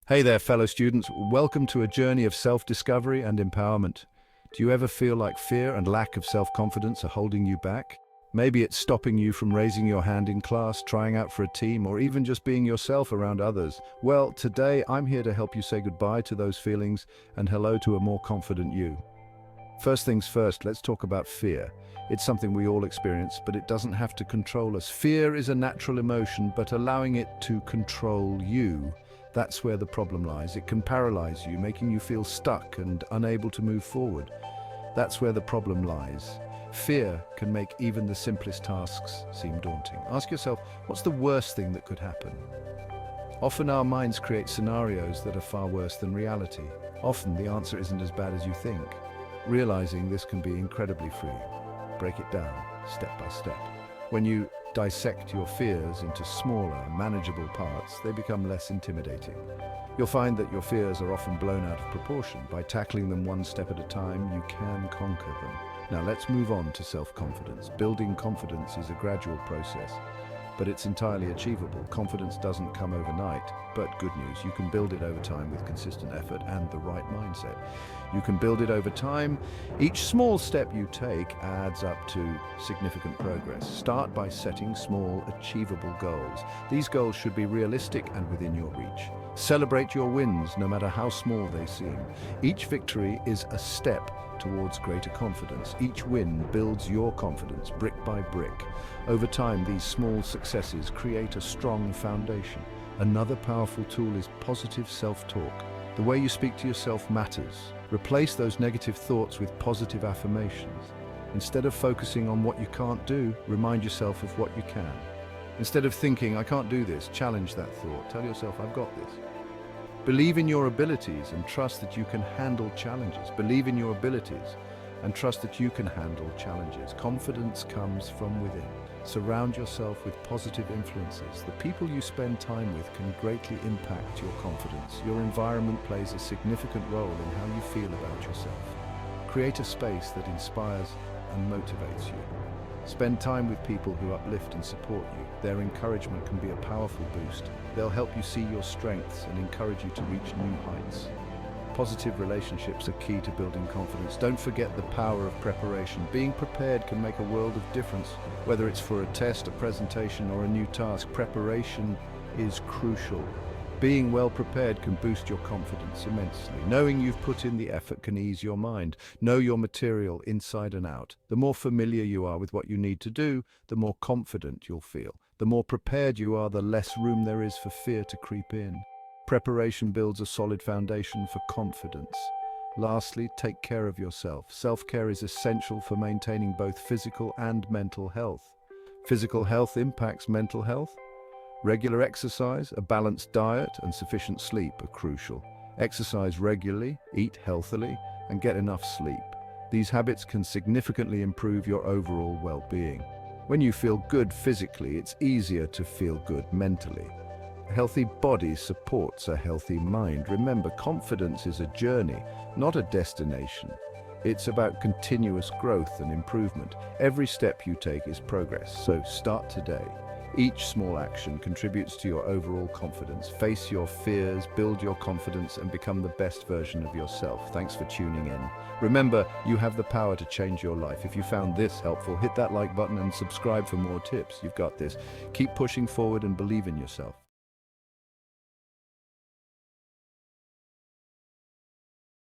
Hey there, fellow students. Welcome to a journey of self-discovery and empowerment. Do you ever feel like fear and lack of self-confidence are holding you back? Maybe it's stopping you from raising your hand in class, trying out for a team, or even just being yourself around others. Well, today I'm here to help you say goodbye to those feelings and hello to a more confident you. First things first, let's talk about fear. It's something we all experience, but it doesn't have to control us. Fear is a natural emotion, but allowing it to control you, that's where the problem lies. It can paralyze you, making you feel stuck and unable to move forward. That's where the problem lies. Fear can make even the simplest tasks seem daunting. Ask yourself, what's the worst thing that could happen? Often our minds create scenarios that are far worse than reality. Often the answer isn't as bad as you think. Realizing this can be incredibly freeing. Break it down, step by step. When you dissect your fears into smaller, manageable parts, they become less intimidating. You'll find that your fears are often blown out of proportion. By tackling them one step at a time, you can conquer them. Now let's move on to self-confidence. Building confidence is a gradual process, but it's entirely achievable. Confidence doesn't come overnight, but good news, you can build it over time with consistent effort and the right mindset. You can build it over time. Each small step you take adds up to significant progress. Start by setting small, achievable goals. These goals should be realistic and within your reach. Celebrate your wins, no matter how small they seem. Each victory is a step towards greater confidence. Each win builds your confidence brick by brick. Over time, these small successes create a strong foundation. Another powerful tool is positive self-talk. The way you speak to yourself matters. Replace those negative thoughts with positive affirmations. Instead of focusing on what you can't do, remind yourself of what you can. Instead of thinking, I can't do this, challenge that thought. Tell yourself, I've got this. Believe in your abilities and trust that you can handle challenges. Believe in your abilities and trust that you can handle challenges. Confidence comes from within. Surround yourself with positive influences. The people you spend time with can greatly impact your confidence. Your environment plays a significant role in how you feel about yourself. Create a space that inspires and motivates you. Spend time with people who uplift and support you. Their encouragement can be a powerful boost. They'll help you see your strengths and encourage you to reach new heights. Positive relationships are key to building confidence. Don't forget the power of preparation. Being prepared can make a world of difference. Whether it's for a test, a presentation, or a new task, preparation is crucial. Being well prepared can boost your confidence immensely. Knowing you've put in the effort can ease your mind. Know your material inside and out. The more familiar you are with what you need to do, the more confident you'll feel. The more prepared you are, the less room there is for fear to creep in. Preparation builds a solid foundation for confidence. Lastly, take care of yourself. Self-care is essential for maintaining both physical and mental health. Physical health impacts mental health. Regular exercise, a balanced diet, and sufficient sleep are crucial. Exercise regularly, eat healthily, and get enough sleep. These habits can significantly improve your overall well-being. When you feel good physically, it's easier to feel good mentally. A healthy body supports a healthy mind. Remember, confidence is a journey, not a destination. It's about continuous growth and improvement. Every step you take is progress, so start today. Each small action contributes to your overall confidence. Face your fears, build your confidence, and become the best version of yourself. Thanks for tuning in. Remember, you have the power to change your life. If you found this helpful, hit that like button and subscribe for more tips. You've got this. Keep pushing forward and believe in yourself.